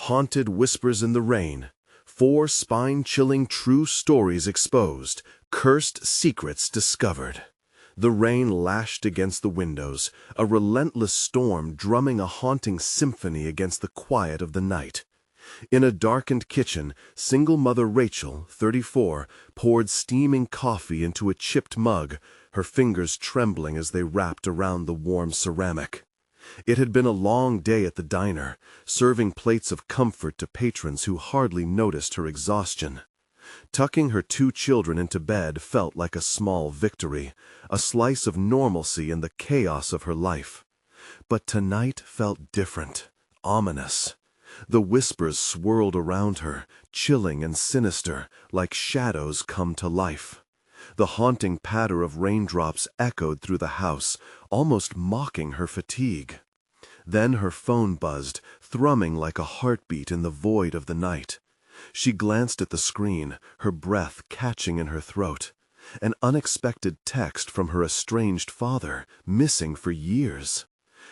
Haunted Whispers in the Rain. 4 spine-chilling true stories exposed, cursed secrets discovered. The rain lashed against the windows, a relentless storm drumming a haunting symphony against the quiet of the night. In a darkened kitchen, single mother Rachel, 34, poured steaming coffee into a chipped mug, her fingers trembling as they wrapped around the warm ceramic. It had been a long day at the diner, serving plates of comfort to patrons who hardly noticed her exhaustion. Tucking her 2 children into bed felt like a small victory, a slice of normalcy in the chaos of her life. But tonight felt different, ominous. The whispers swirled around her, chilling and sinister, like shadows come to life. The haunting patter of raindrops echoed through the house, almost mocking her fatigue. Then her phone buzzed, thrumming like a heartbeat in the void of the night. She glanced at the screen, her breath catching in her throat. An unexpected text from her estranged father, missing for years.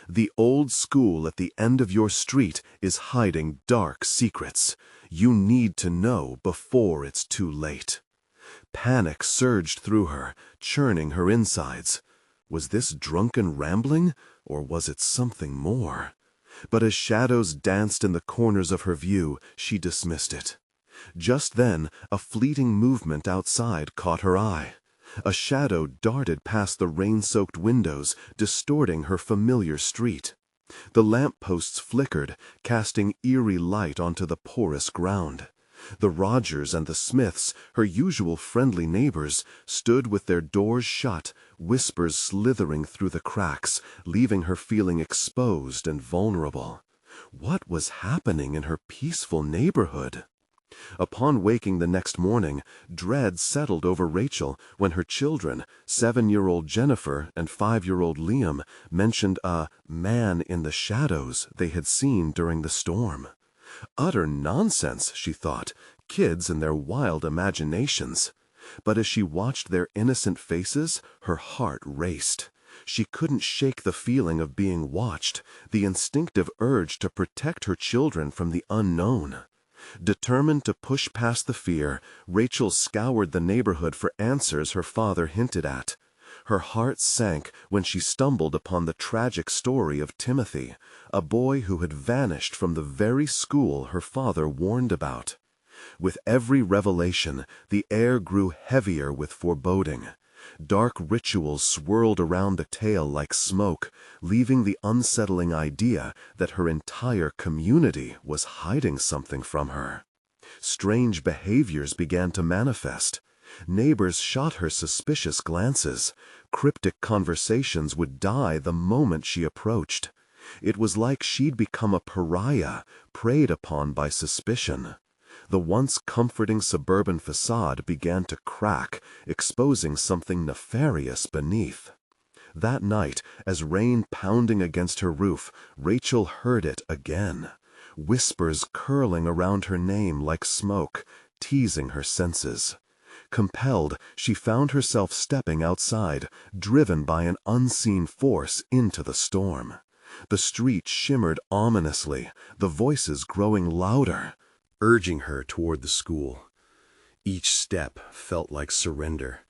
The old school at the end of your street is hiding dark secrets. You need to know before it's too late. Panic surged through her, churning her insides. Was this drunken rambling, or was it something more? But as shadows danced in the corners of her view, she dismissed it. Just then, a fleeting movement outside caught her eye. A shadow darted past the rain-soaked windows, distorting her familiar street. The lampposts flickered, casting eerie light onto the porous ground. The Rogers and the Smiths, her usual friendly neighbors, stood with their doors shut, whispers slithering through the cracks, leaving her feeling exposed and vulnerable. What was happening in her peaceful neighborhood? Upon waking the next morning, dread settled over Rachel when her children, 7-year-old Jennifer and 5-year-old Liam, mentioned a man in the shadows they had seen during the storm. Utter nonsense, she thought, kids and their wild imaginations. But as she watched their innocent faces, her heart raced. She couldn't shake the feeling of being watched, the instinctive urge to protect her children from the unknown. Determined to push past the fear, Rachel scoured the neighborhood for answers her father hinted at. Her heart sank when she stumbled upon the tragic story of Timothy, a boy who had vanished from the very school her father warned about. With every revelation, the air grew heavier with foreboding. Dark rituals swirled around the tale like smoke, leaving the unsettling idea that her entire community was hiding something from her. Strange behaviors began to manifest. Neighbors shot her suspicious glances. Cryptic conversations would die the moment she approached. It was like she'd become a pariah, preyed upon by suspicion. The once comforting suburban facade began to crack, exposing something nefarious beneath. That night, as rain pounding against her roof, Rachel heard it again. Whispers curling around her name like smoke, teasing her senses. Compelled, she found herself stepping outside, driven by an unseen force into the storm. The street shimmered ominously, the voices growing louder, urging her toward the school. Each step felt like surrender,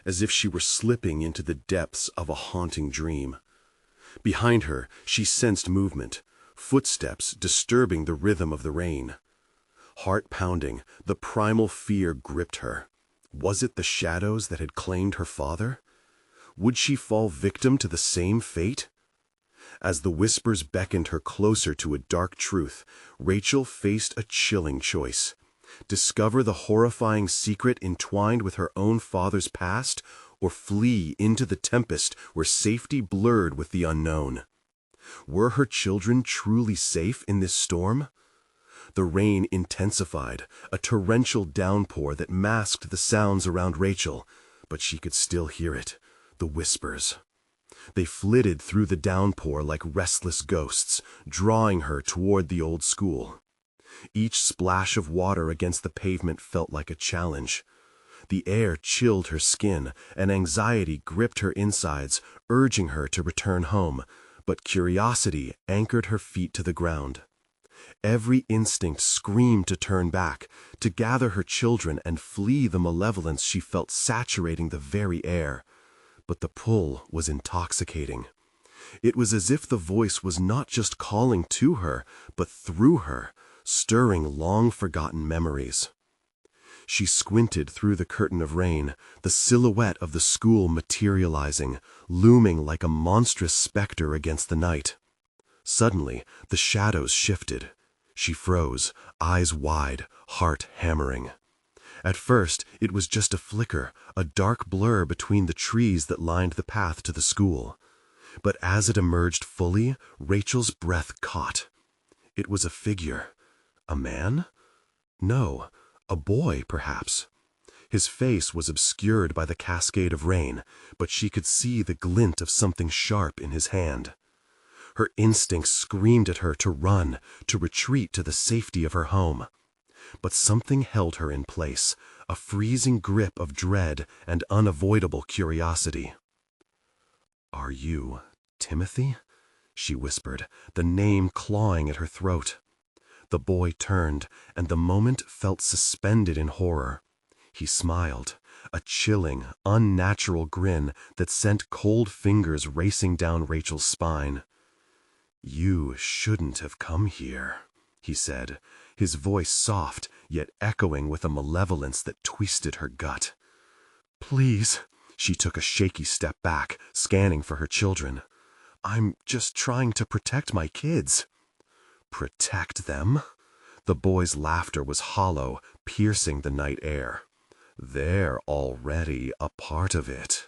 as if she were slipping into the depths of a haunting dream. Behind her, she sensed movement, footsteps disturbing the rhythm of the rain. Heart pounding, the primal fear gripped her. Was it the shadows that had claimed her father? Would she fall victim to the same fate? As the whispers beckoned her closer to a dark truth, Rachel faced a chilling choice. Discover the horrifying secret entwined with her own father's past, or flee into the tempest where safety blurred with the unknown. Were her children truly safe in this storm? The rain intensified, a torrential downpour that masked the sounds around Rachel, but she could still hear it, the whispers. They flitted through the downpour like restless ghosts, drawing her toward the old school. Each splash of water against the pavement felt like a challenge. The air chilled her skin, and anxiety gripped her insides, urging her to return home, but curiosity anchored her feet to the ground. Every instinct screamed to turn back, to gather her children and flee the malevolence she felt saturating the very air. But the pull was intoxicating. It was as if the voice was not just calling to her, but through her, stirring long-forgotten memories. She squinted through the curtain of rain, the silhouette of the school materializing, looming like a monstrous specter against the night. Suddenly, the shadows shifted. She froze, eyes wide, heart hammering. At first, it was just a flicker, a dark blur between the trees that lined the path to the school. But as it emerged fully, Rachel's breath caught. It was a figure. A man? No, a boy, perhaps. His face was obscured by the cascade of rain, but she could see the glint of something sharp in his hand. Her instincts screamed at her to run, to retreat to the safety of her home. But something held her in place, a freezing grip of dread and unavoidable curiosity. "Are you Timothy?" she whispered, the name clawing at her throat. The boy turned, and the moment felt suspended in horror. He smiled, a chilling, unnatural grin that sent cold fingers racing down Rachel's spine. "You shouldn't have come here," he said, his voice soft, yet echoing with a malevolence that twisted her gut. "Please," she took a shaky step back, scanning for her children. "I'm just trying to protect my kids." "Protect them?" The boy's laughter was hollow, piercing the night air. "They're already a part of it."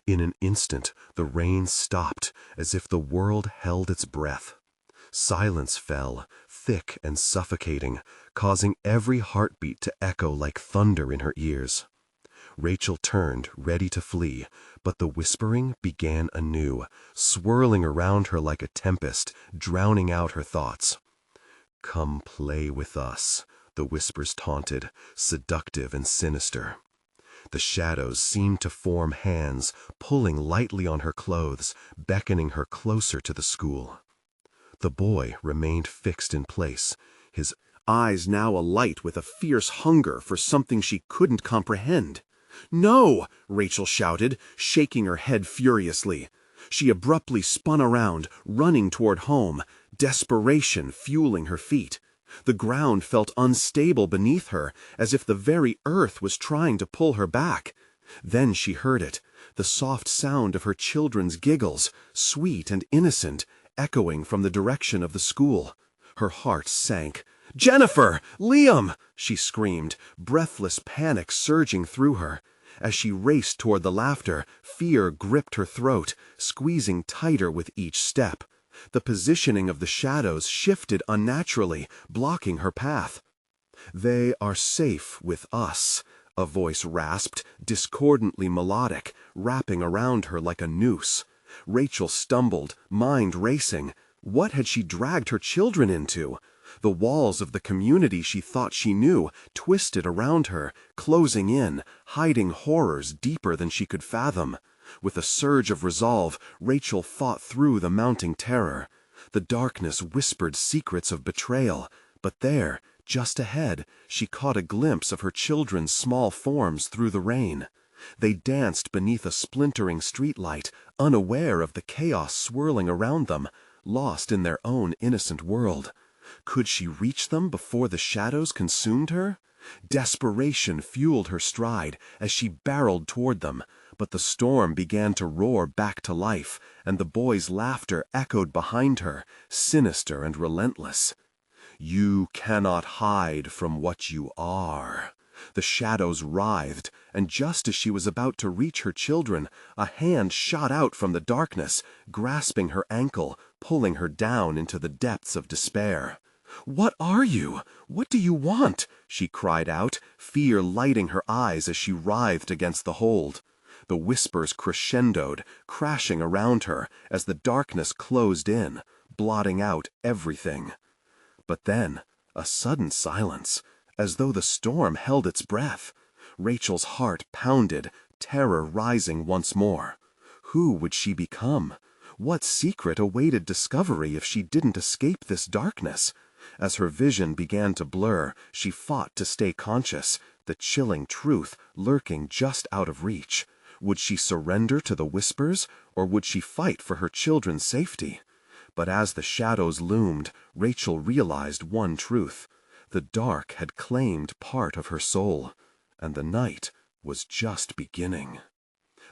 In an instant, the rain stopped, as if the world held its breath. Silence fell, thick and suffocating, causing every heartbeat to echo like thunder in her ears. Rachel turned, ready to flee, but the whispering began anew, swirling around her like a tempest, drowning out her thoughts. "Come play with us," the whispers taunted, seductive and sinister. The shadows seemed to form hands, pulling lightly on her clothes, beckoning her closer to the school. The boy remained fixed in place, his eyes now alight with a fierce hunger for something she couldn't comprehend. "No!" Rachel shouted, shaking her head furiously. She abruptly spun around, running toward home, desperation fueling her feet. The ground felt unstable beneath her, as if the very earth was trying to pull her back. Then she heard it, the soft sound of her children's giggles, sweet and innocent, echoing from the direction of the school. Her heart sank. "Jennifer! Liam!" she screamed, breathless panic surging through her. As she raced toward the laughter, fear gripped her throat, squeezing tighter with each step. The positioning of the shadows shifted unnaturally, blocking her path. "They are safe with us," a voice rasped, discordantly melodic, wrapping around her like a noose. Rachel stumbled, mind racing. What had she dragged her children into? The walls of the community she thought she knew twisted around her, closing in, hiding horrors deeper than she could fathom. With a surge of resolve, Rachel fought through the mounting terror. The darkness whispered secrets of betrayal, but there, just ahead, she caught a glimpse of her children's small forms through the rain. They danced beneath a splintering streetlight, unaware of the chaos swirling around them, lost in their own innocent world. Could she reach them before the shadows consumed her? Desperation fueled her stride as she barreled toward them, but the storm began to roar back to life, and the boy's laughter echoed behind her, sinister and relentless. "You cannot hide from what you are." The shadows writhed, and just as she was about to reach her children, a hand shot out from the darkness, grasping her ankle, pulling her down into the depths of despair. "What are you? What do you want?" she cried out, fear lighting her eyes as she writhed against the hold. The whispers crescendoed, crashing around her as the darkness closed in, blotting out everything. But then, a sudden silence, as though the storm held its breath. Rachel's heart pounded, terror rising once more. Who would she become? What secret awaited discovery if she didn't escape this darkness? As her vision began to blur, she fought to stay conscious, the chilling truth lurking just out of reach. Would she surrender to the whispers, or would she fight for her children's safety? But as the shadows loomed, Rachel realized one truth. The dark had claimed part of her soul, and the night was just beginning.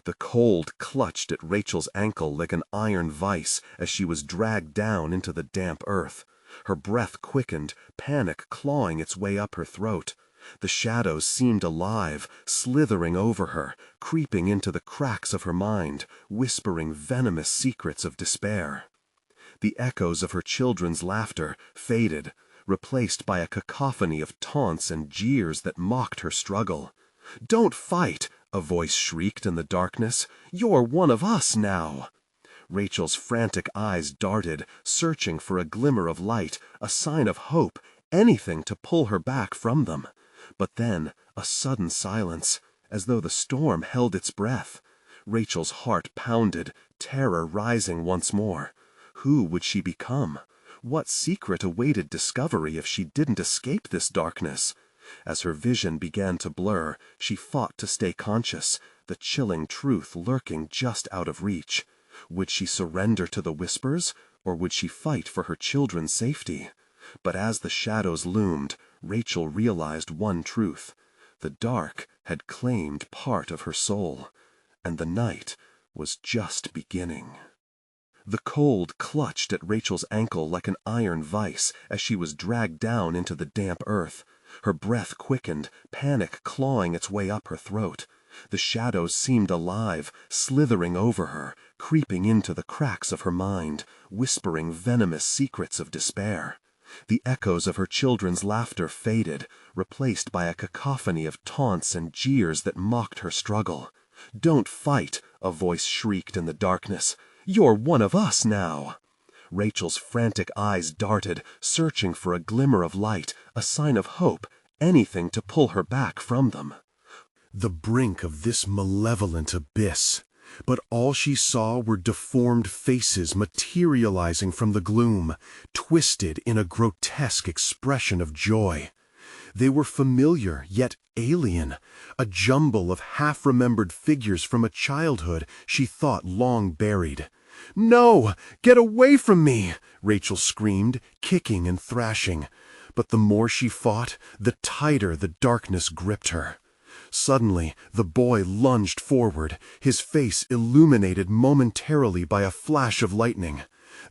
The cold clutched at Rachel's ankle like an iron vice as she was dragged down into the damp earth. Her breath quickened, panic clawing its way up her throat. The shadows seemed alive, slithering over her, creeping into the cracks of her mind, whispering venomous secrets of despair. The echoes of her children's laughter faded, replaced by a cacophony of taunts and jeers that mocked her struggle. "Don't fight!" a voice shrieked in the darkness. "You're one of us now!" Rachel's frantic eyes darted, searching for a glimmer of light, a sign of hope, anything to pull her back from them. But then, a sudden silence, as though the storm held its breath. Rachel's heart pounded, terror rising once more. Who would she become? What secret awaited discovery if she didn't escape this darkness? As her vision began to blur, she fought to stay conscious, the chilling truth lurking just out of reach. Would she surrender to the whispers, or would she fight for her children's safety? But as the shadows loomed, Rachel realized one truth. The dark had claimed part of her soul, and the night was just beginning. The cold clutched at Rachel's ankle like an iron vice as she was dragged down into the damp earth. Her breath quickened, panic clawing its way up her throat. The shadows seemed alive, slithering over her, creeping into the cracks of her mind, whispering venomous secrets of despair. The echoes of her children's laughter faded, replaced by a cacophony of taunts and jeers that mocked her struggle. "Don't fight!" a voice shrieked in the darkness. "You're one of us now!" Rachel's frantic eyes darted, searching for a glimmer of light, a sign of hope, anything to pull her back from them. The brink of this malevolent abyss, but all she saw were deformed faces materializing from the gloom, twisted in a grotesque expression of joy. They were familiar, yet alien, a jumble of half-remembered figures from a childhood she thought long buried. "No! Get away from me!" Rachel screamed, kicking and thrashing. But the more she fought, the tighter the darkness gripped her. Suddenly, the boy lunged forward, his face illuminated momentarily by a flash of lightning.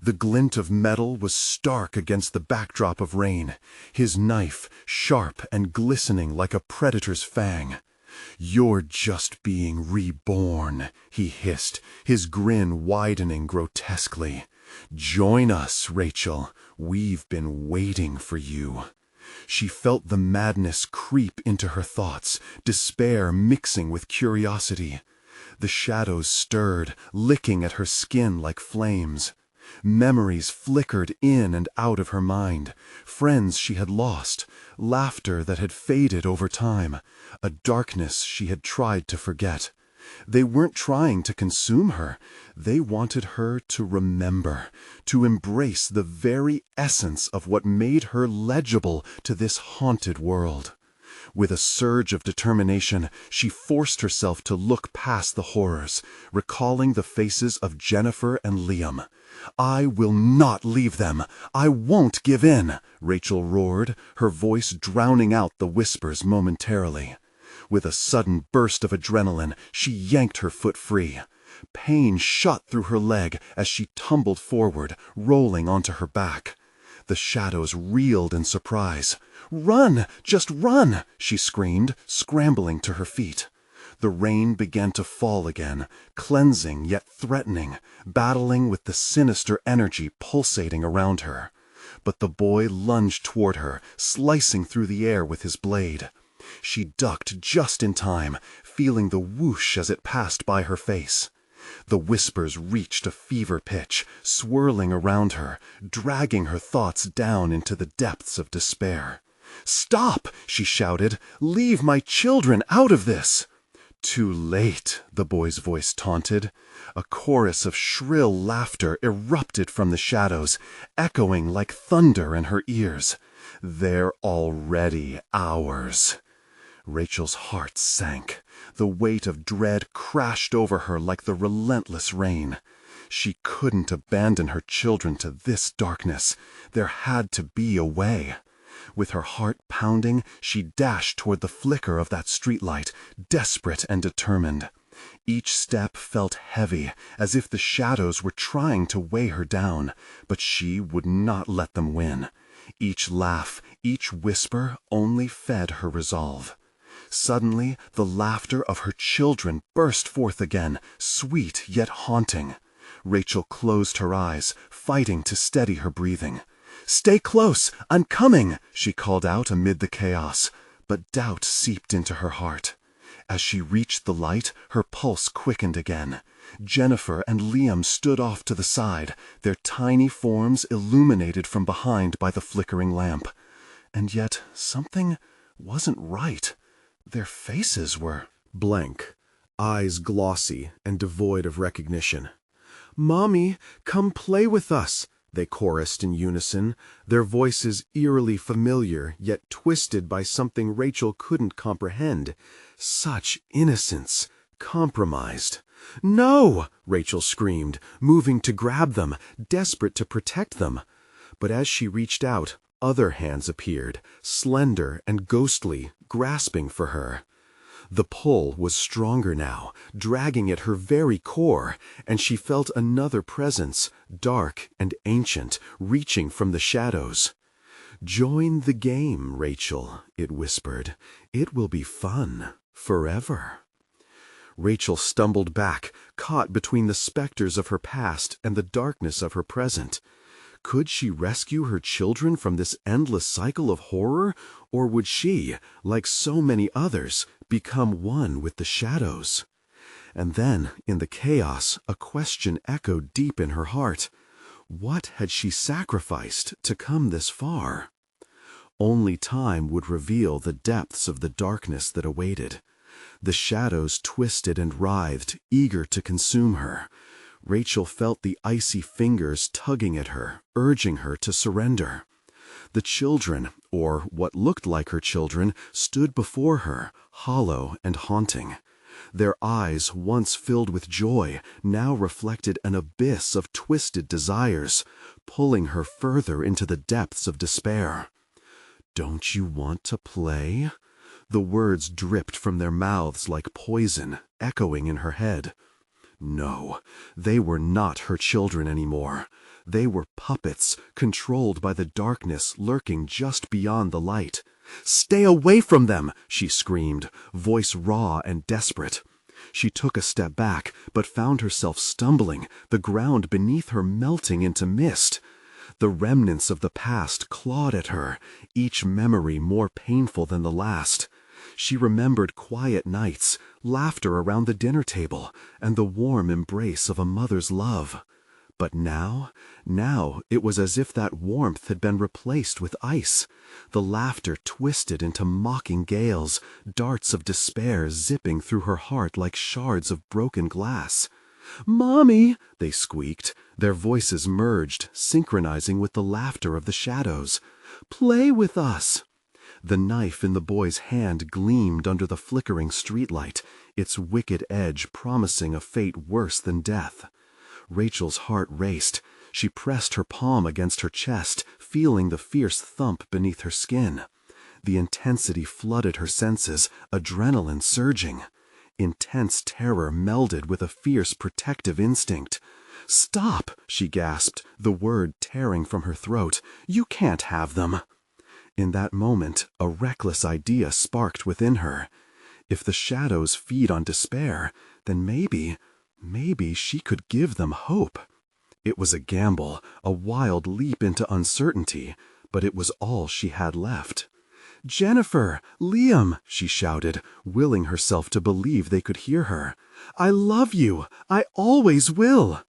The glint of metal was stark against the backdrop of rain, his knife sharp and glistening like a predator's fang. "You're just being reborn," he hissed, his grin widening grotesquely. "Join us, Rachel. We've been waiting for you." She felt the madness creep into her thoughts, despair mixing with curiosity. The shadows stirred, licking at her skin like flames. Memories flickered in and out of her mind, friends she had lost, laughter that had faded over time, a darkness she had tried to forget. They weren't trying to consume her. They wanted her to remember, to embrace the very essence of what made her legible to this haunted world. With a surge of determination, she forced herself to look past the horrors, recalling the faces of Jennifer and Liam. "I will not leave them. I won't give in," Rachel roared, her voice drowning out the whispers momentarily. With a sudden burst of adrenaline, she yanked her foot free. Pain shot through her leg as she tumbled forward, rolling onto her back. The shadows reeled in surprise. "Run! Just run!" she screamed, scrambling to her feet. The rain began to fall again, cleansing yet threatening, battling with the sinister energy pulsating around her. But the boy lunged toward her, slicing through the air with his blade. She ducked just in time, feeling the whoosh as it passed by her face. The whispers reached a fever pitch, swirling around her, dragging her thoughts down into the depths of despair. "Stop!" she shouted. "Leave my children out of this!" Too late, the boy's voice taunted. A chorus of shrill laughter erupted from the shadows, echoing like thunder in her ears. They're already ours. Rachel's heart sank. The weight of dread crashed over her like the relentless rain. She couldn't abandon her children to this darkness. There had to be a way. With her heart pounding, she dashed toward the flicker of that streetlight, desperate and determined. Each step felt heavy, as if the shadows were trying to weigh her down, but she would not let them win. Each laugh, each whisper only fed her resolve. Suddenly, the laughter of her children burst forth again, sweet yet haunting. Rachel closed her eyes, fighting to steady her breathing. "Stay close! I'm coming!" she called out amid the chaos, but doubt seeped into her heart. As she reached the light, her pulse quickened again. Jennifer and Liam stood off to the side, their tiny forms illuminated from behind by the flickering lamp. And yet something wasn't right. Their faces were blank, eyes glossy and devoid of recognition. "Mommy, come play with us," they chorused in unison, their voices eerily familiar, yet twisted by something Rachel couldn't comprehend. Such innocence, compromised. "No!" Rachel screamed, moving to grab them, desperate to protect them. But as she reached out, other hands appeared, slender and ghostly, grasping for her. The pull was stronger now, dragging at her very core, and she felt another presence, dark and ancient, reaching from the shadows. "Join the game, Rachel," it whispered. "It will be fun, forever." Rachel stumbled back, caught between the specters of her past and the darkness of her present. Could she rescue her children from this endless cycle of horror, or would she, like so many others, become one with the shadows? And then, in the chaos, a question echoed deep in her heart. What had she sacrificed to come this far? Only time would reveal the depths of the darkness that awaited. The shadows twisted and writhed, eager to consume her. Rachel felt the icy fingers tugging at her, urging her to surrender. The children, or what looked like her children, stood before her, hollow and haunting. Their eyes, once filled with joy, now reflected an abyss of twisted desires, pulling her further into the depths of despair. "Don't you want to play?" The words dripped from their mouths like poison, echoing in her head. No, they were not her children anymore. They were puppets, controlled by the darkness lurking just beyond the light. "Stay away from them!" she screamed, voice raw and desperate. She took a step back, but found herself stumbling, the ground beneath her melting into mist. The remnants of the past clawed at her, each memory more painful than the last. She remembered quiet nights, laughter around the dinner table, and the warm embrace of a mother's love. But now it was as if that warmth had been replaced with ice. The laughter twisted into mocking gales, darts of despair zipping through her heart like shards of broken glass. "Mommy!" they squeaked, their voices merged, synchronizing with the laughter of the shadows. "Play with us!" The knife in the boy's hand gleamed under the flickering streetlight, its wicked edge promising a fate worse than death. Rachel's heart raced. She pressed her palm against her chest, feeling the fierce thump beneath her skin. The intensity flooded her senses, adrenaline surging. Intense terror melded with a fierce protective instinct. "Stop!" she gasped, the word tearing from her throat. "You can't have them!" In that moment, a reckless idea sparked within her. If the shadows feed on despair, then maybe she could give them hope. It was a gamble, a wild leap into uncertainty, but it was all she had left. "Jennifer! Liam!" she shouted, willing herself to believe they could hear her. "I love you! I always will!"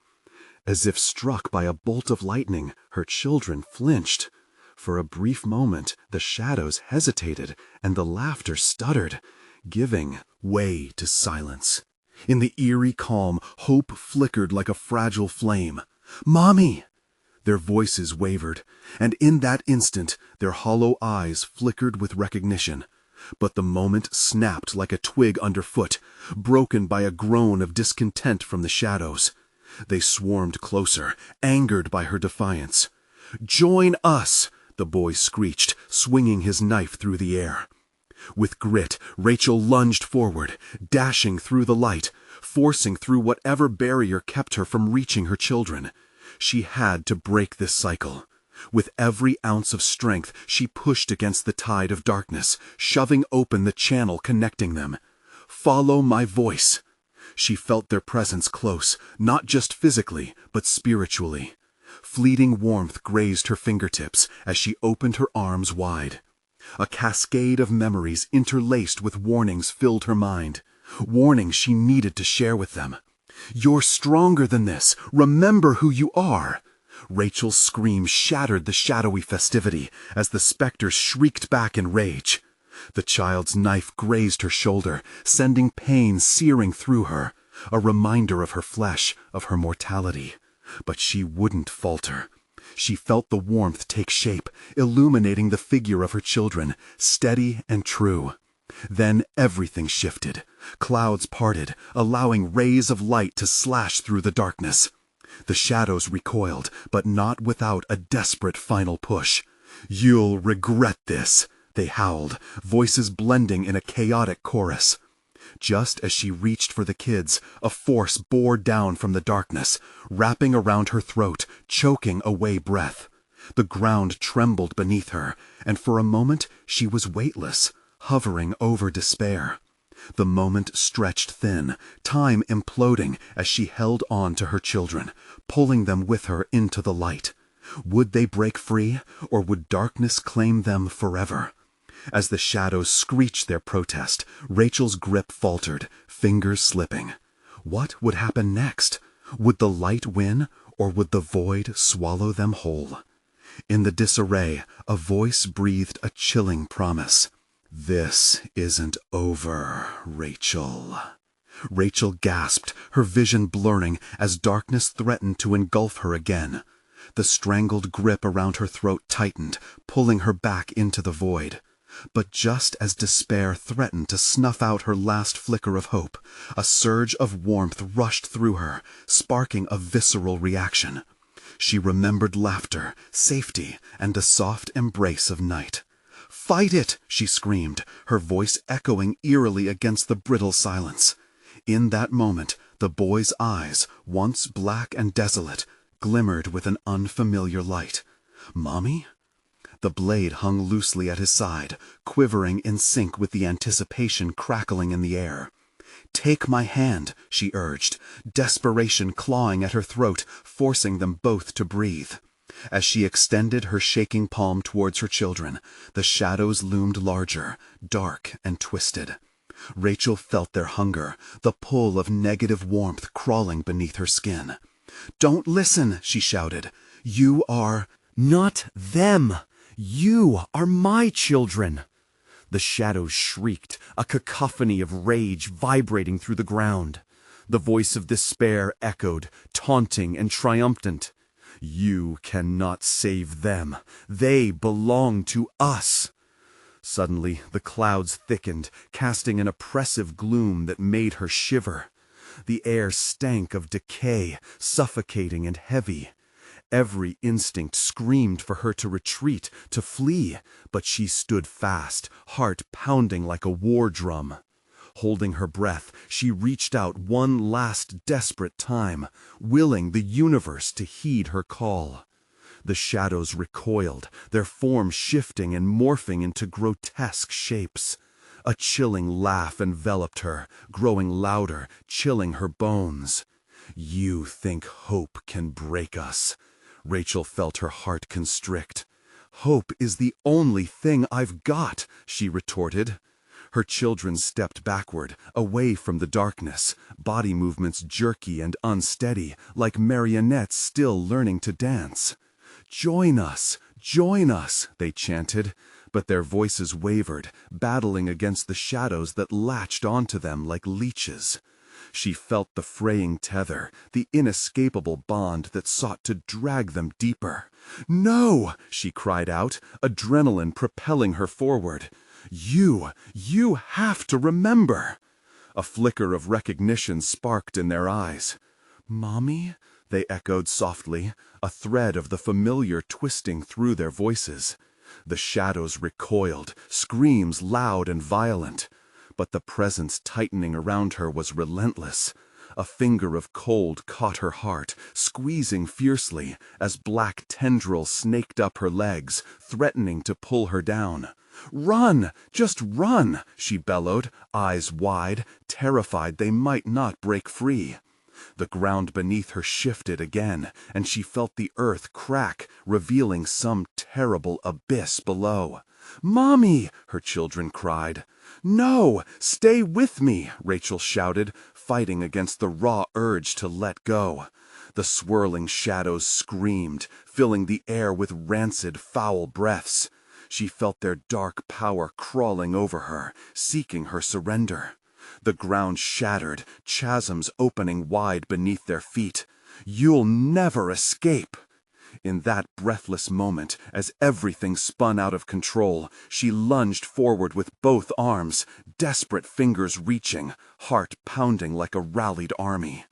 As if struck by a bolt of lightning, her children flinched. For a brief moment, the shadows hesitated, and the laughter stuttered. Giving way to silence. In the eerie calm, hope flickered like a fragile flame. "Mommy!" Their voices wavered, and in that instant their hollow eyes flickered with recognition. But the moment snapped like a twig underfoot, broken by a groan of discontent from the shadows. They swarmed closer, angered by her defiance. "Join us!" the boy screeched, swinging his knife through the air. With grit, Rachel lunged forward, dashing through the light, forcing through whatever barrier kept her from reaching her children. She had to break this cycle. With every ounce of strength, she pushed against the tide of darkness, shoving open the channel connecting them. "Follow my voice." She felt their presence close, not just physically, but spiritually. Fleeting warmth grazed her fingertips as she opened her arms wide. A cascade of memories interlaced with warnings filled her mind. Warnings she needed to share with them. "You're stronger than this. Remember who you are." Rachel's scream shattered the shadowy festivity as the specters shrieked back in rage. The child's knife grazed her shoulder, sending pain searing through her, a reminder of her flesh, of her mortality. But she wouldn't falter. She felt the warmth take shape, illuminating the figure of her children, steady and true. Then everything shifted. Clouds parted, allowing rays of light to slash through the darkness. The shadows recoiled, but not without a desperate final push. "You'll regret this," they howled, voices blending in a chaotic chorus. Just as she reached for the kids, a force bore down from the darkness, wrapping around her throat, choking away breath. The ground trembled beneath her, and for a moment she was weightless, hovering over despair. The moment stretched thin, time imploding as she held on to her children, pulling them with her into the light. Would they break free, or would darkness claim them forever? As the shadows screeched their protest, Rachel's grip faltered, fingers slipping. What would happen next? Would the light win, or would the void swallow them whole? In the disarray, a voice breathed a chilling promise. "This isn't over, Rachel." Rachel gasped, her vision blurring as darkness threatened to engulf her again. The strangled grip around her throat tightened, pulling her back into the void. But just as despair threatened to snuff out her last flicker of hope, a surge of warmth rushed through her, sparking a visceral reaction. She remembered laughter, safety, and the soft embrace of night. "Fight it!" she screamed, her voice echoing eerily against the brittle silence. In that moment, the boy's eyes, once black and desolate, glimmered with an unfamiliar light. "Mommy?" The blade hung loosely at his side, quivering in sync with the anticipation crackling in the air. "Take my hand," she urged, desperation clawing at her throat, forcing them both to breathe. As she extended her shaking palm towards her children, the shadows loomed larger, dark and twisted. Rachel felt their hunger, the pull of negative warmth crawling beneath her skin. "Don't listen," she shouted. "You are—" "Not them! You are my children!" The shadows shrieked, a cacophony of rage vibrating through the ground. The voice of despair echoed, taunting and triumphant. "You cannot save them. They belong to us." Suddenly, the clouds thickened, casting an oppressive gloom that made her shiver. The air stank of decay, suffocating and heavy. Every instinct screamed for her to retreat, to flee, but she stood fast, heart pounding like a war drum. Holding her breath, she reached out one last desperate time, willing the universe to heed her call. The shadows recoiled, their forms shifting and morphing into grotesque shapes. A chilling laugh enveloped her, growing louder, chilling her bones. "You think hope can break us?" Rachel felt her heart constrict. "Hope is the only thing I've got," she retorted. Her children stepped backward, away from the darkness, body movements jerky and unsteady, like marionettes still learning to dance. Join us, they chanted, but their voices wavered, battling against the shadows that latched onto them like leeches. She felt the fraying tether, the inescapable bond that sought to drag them deeper. "No!" she cried out, adrenaline propelling her forward. You have to remember!" A flicker of recognition sparked in their eyes. "Mommy?" they echoed softly, a thread of the familiar twisting through their voices. The shadows recoiled, screams loud and violent. But the presence tightening around her was relentless. A finger of cold caught her heart, squeezing fiercely as black tendrils snaked up her legs, threatening to pull her down. "Run! Just run!" she bellowed, eyes wide, terrified they might not break free. The ground beneath her shifted again, and she felt the earth crack, revealing some terrible abyss below. "Mommy!" her children cried. "No! Stay with me!" Rachel shouted, fighting against the raw urge to let go. The swirling shadows screamed, filling the air with rancid, foul breaths. She felt their dark power crawling over her, seeking her surrender. The ground shattered, chasms opening wide beneath their feet. "You'll never escape!" In that breathless moment, as everything spun out of control, she lunged forward with both arms, desperate fingers reaching, heart pounding like a rallied army.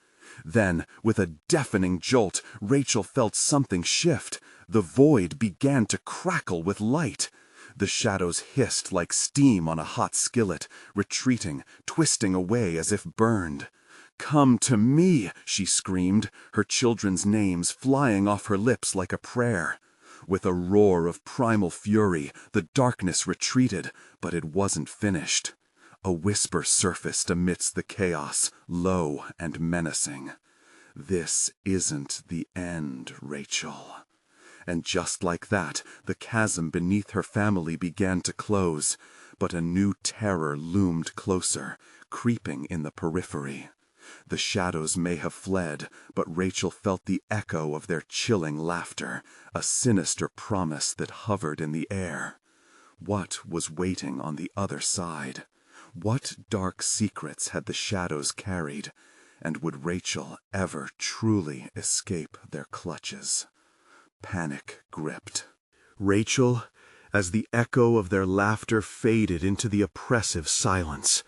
Then, with a deafening jolt, Rachel felt something shift. The void began to crackle with light. The shadows hissed like steam on a hot skillet, retreating, twisting away as if burned. "Come to me!" she screamed, her children's names flying off her lips like a prayer. With a roar of primal fury, the darkness retreated, but it wasn't finished. A whisper surfaced amidst the chaos, low and menacing. "This isn't the end, Rachel." And just like that, the chasm beneath her family began to close, but a new terror loomed closer, creeping in the periphery. The shadows may have fled, but Rachel felt the echo of their chilling laughter, a sinister promise that hovered in the air. What was waiting on the other side? What dark secrets had the shadows carried? And would Rachel ever truly escape their clutches? Panic gripped Rachel as the echo of their laughter faded into the oppressive silence.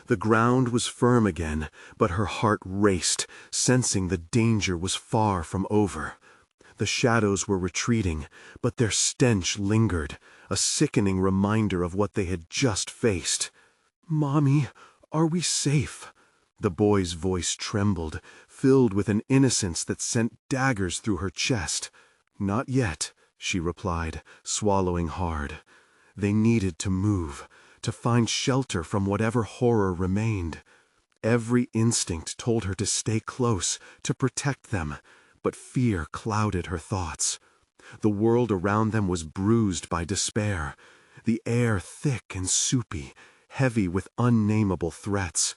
The ground was firm again, but her heart raced, sensing the danger was far from over. The shadows were retreating, but their stench lingered, a sickening reminder of what they had just faced. "Mommy, are we safe?" The boy's voice trembled, filled with an innocence that sent daggers through her chest. "Not yet," she replied, swallowing hard. They needed to move, to find shelter from whatever horror remained. Every instinct told her to stay close, to protect them, but fear clouded her thoughts. The world around them was bruised by despair, the air thick and soupy, heavy with unnameable threats.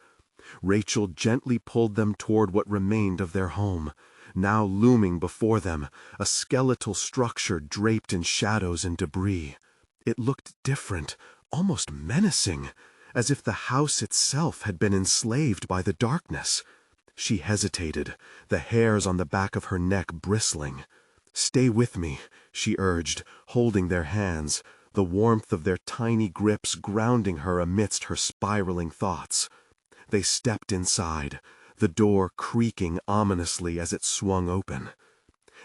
Rachel gently pulled them toward what remained of their home. Now looming before them, a skeletal structure draped in shadows and debris. It looked different, almost menacing, as if the house itself had been enslaved by the darkness. She hesitated, the hairs on the back of her neck bristling. "Stay with me," she urged, holding their hands, the warmth of their tiny grips grounding her amidst her spiraling thoughts. They stepped inside, the door creaking ominously as it swung open.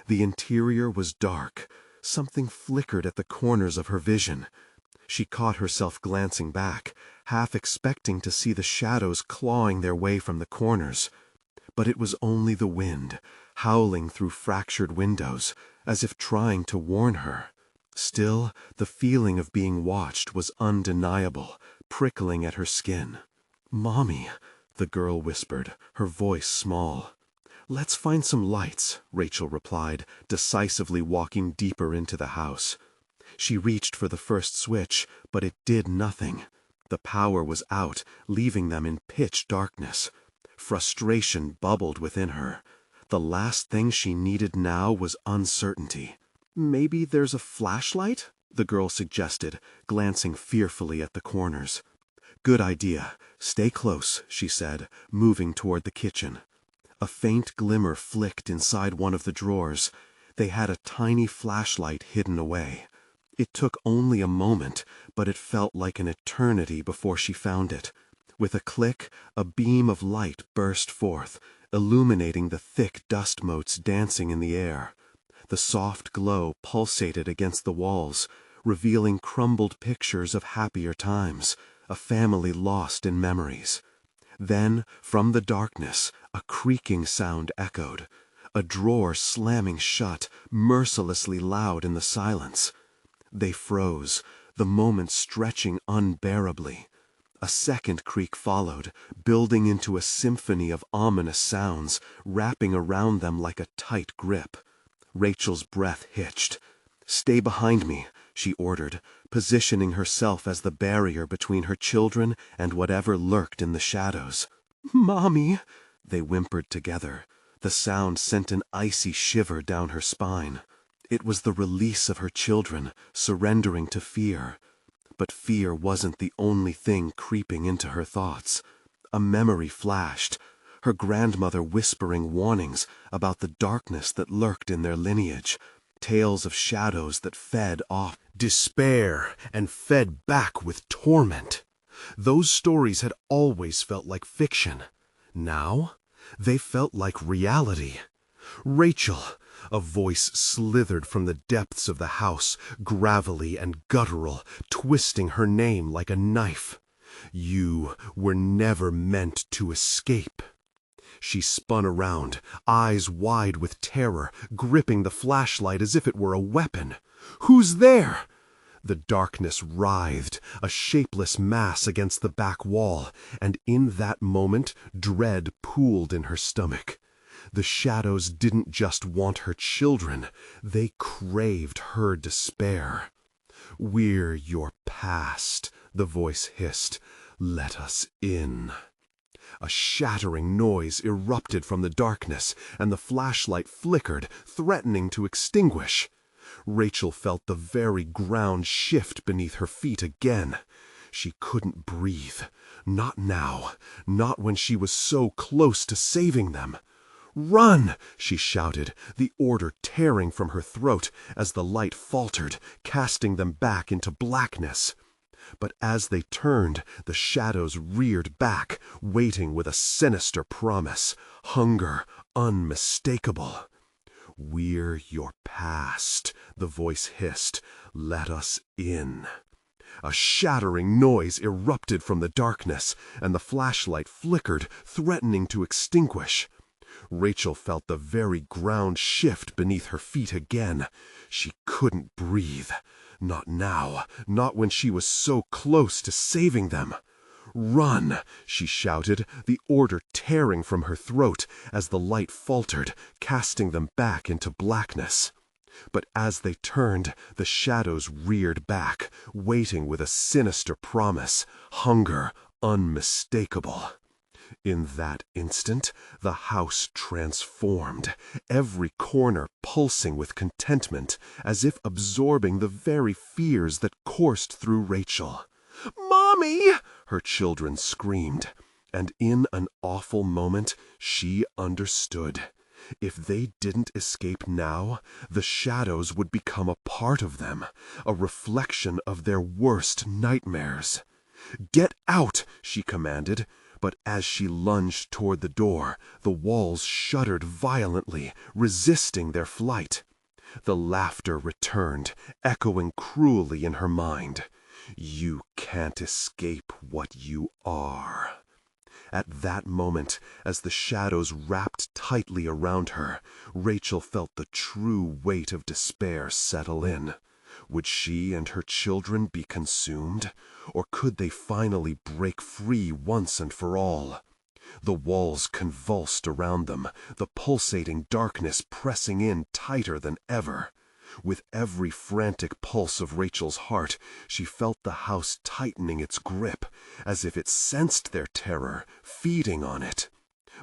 The interior was dark. Something flickered at the corners of her vision. She caught herself glancing back, half expecting to see the shadows clawing their way from the corners. But it was only the wind, howling through fractured windows, as if trying to warn her. Still, the feeling of being watched was undeniable, prickling at her skin. "Mommy," the girl whispered, her voice small. "Let's find some lights," Rachel replied, decisively walking deeper into the house. She reached for the first switch, but it did nothing. The power was out, leaving them in pitch darkness. Frustration bubbled within her. The last thing she needed now was uncertainty. "Maybe there's a flashlight?" the girl suggested, glancing fearfully at the corners. "Good idea. Stay close," she said, moving toward the kitchen. A faint glimmer flicked inside one of the drawers. They had a tiny flashlight hidden away. It took only a moment, but it felt like an eternity before she found it. With a click, a beam of light burst forth, illuminating the thick dust motes dancing in the air. The soft glow pulsated against the walls, revealing crumbled pictures of happier times, a family lost in memories. Then, from the darkness, a creaking sound echoed, a drawer slamming shut, mercilessly loud in the silence. They froze, the moment stretching unbearably. A second creak followed, building into a symphony of ominous sounds, wrapping around them like a tight grip. Rachel's breath hitched. "Stay behind me," she ordered, positioning herself as the barrier between her children and whatever lurked in the shadows. "Mommy," they whimpered together. The sound sent an icy shiver down her spine. It was the release of her children, surrendering to fear. But fear wasn't the only thing creeping into her thoughts. A memory flashed, her grandmother whispering warnings about the darkness that lurked in their lineage, tales of shadows that fed off despair and fed back with torment. Those stories had always felt like fiction. Now, they felt like reality. "Rachel," a voice slithered from the depths of the house, gravelly and guttural, twisting her name like a knife. "You were never meant to escape." She spun around, eyes wide with terror, gripping the flashlight as if it were a weapon. "Who's there?" The darkness writhed, a shapeless mass against the back wall, and in that moment dread pooled in her stomach. The shadows didn't just want her children, they craved her despair. "We're your past," the voice hissed. "Let us in." A shattering noise erupted from the darkness, and the flashlight flickered, threatening to extinguish. Rachel felt the very ground shift beneath her feet again. She couldn't breathe. Not now, not when she was so close to saving them. "Run!" she shouted, the order tearing from her throat as the light faltered, casting them back into blackness. But as they turned, the shadows reared back, waiting with a sinister promise, hunger unmistakable. "We're your past," the voice hissed. "Let us in." A shattering noise erupted from the darkness, and the flashlight flickered, threatening to extinguish. Rachel felt the very ground shift beneath her feet again. She couldn't breathe. Not now, not when she was so close to saving them. "Run!" she shouted, the order tearing from her throat as the light faltered, casting them back into blackness. But as they turned, the shadows reared back, waiting with a sinister promise, hunger unmistakable. In that instant, the house transformed, every corner pulsing with contentment, as if absorbing the very fears that coursed through Rachel. "Mommy!" her children screamed, and in an awful moment she understood. If they didn't escape now, the shadows would become a part of them, a reflection of their worst nightmares. "Get out!" she commanded, but as she lunged toward the door, the walls shuddered violently, resisting their flight. The laughter returned, echoing cruelly in her mind. "You can't escape what you are." At that moment, as the shadows wrapped tightly around her, Rachel felt the true weight of despair settle in. Would she and her children be consumed, or could they finally break free once and for all? The walls convulsed around them, the pulsating darkness pressing in tighter than ever. With every frantic pulse of Rachel's heart, she felt the house tightening its grip, as if it sensed their terror, feeding on it.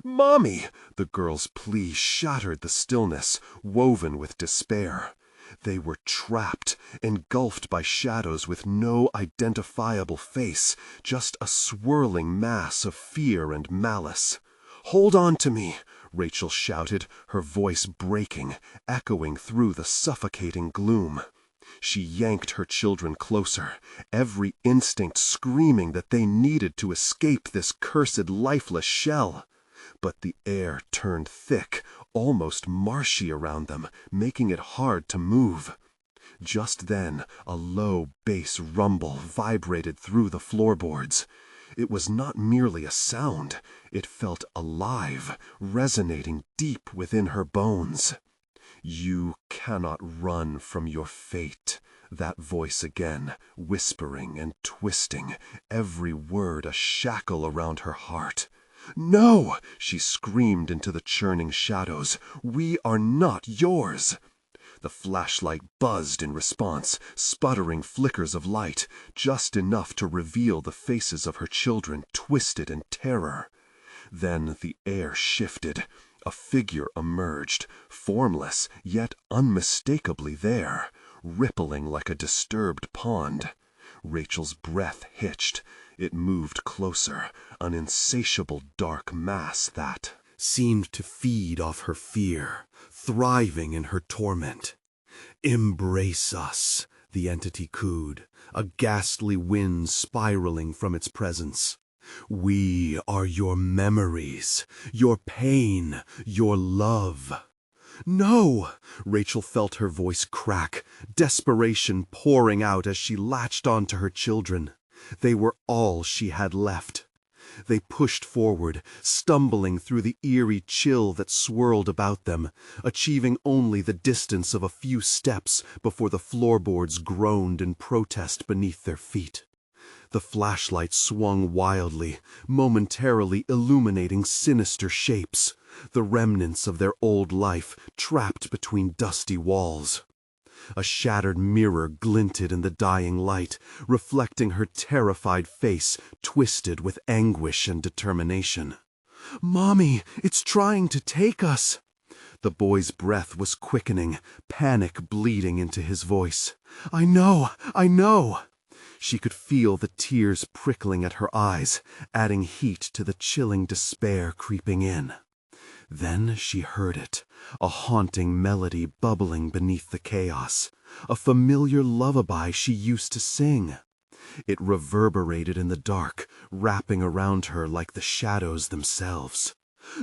"Mommy!" The girl's plea shattered the stillness, woven with despair. They were trapped, engulfed by shadows with no identifiable face, just a swirling mass of fear and malice. "Hold on to me," Rachel shouted, her voice breaking, echoing through the suffocating gloom. She yanked her children closer, every instinct screaming that they needed to escape this cursed lifeless shell. But the air turned thick, almost marshy around them, making it hard to move. Just then, a low bass rumble vibrated through the floorboards. It was not merely a sound, it felt alive, resonating deep within her bones. "You cannot run from your fate," that voice again, whispering and twisting, every word a shackle around her heart. "No!" she screamed into the churning shadows. "We are not yours!" The flashlight buzzed in response, sputtering flickers of light, just enough to reveal the faces of her children twisted in terror. Then the air shifted. A figure emerged, formless yet unmistakably there, rippling like a disturbed pond. Rachel's breath hitched. It moved closer, an insatiable dark mass that seemed to feed off her fear, thriving in her torment. "Embrace us," the entity cooed, a ghastly wind spiraling from its presence. "We are your memories, your pain, your love." "No!" Rachel felt her voice crack, desperation pouring out as she latched onto her children. They were all she had left. They pushed forward, stumbling through the eerie chill that swirled about them, achieving only the distance of a few steps before the floorboards groaned in protest beneath their feet. The flashlight swung wildly, momentarily illuminating sinister shapes, the remnants of their old life trapped between dusty walls. A shattered mirror glinted in the dying light, reflecting her terrified face twisted with anguish and determination. "Mommy, it's trying to take us!" The boy's breath was quickening, panic bleeding into his voice. I know! She could feel the tears prickling at her eyes, adding heat to the chilling despair creeping in. Then she heard it, a haunting melody bubbling beneath the chaos, a familiar lullaby she used to sing. It reverberated in the dark, wrapping around her like the shadows themselves.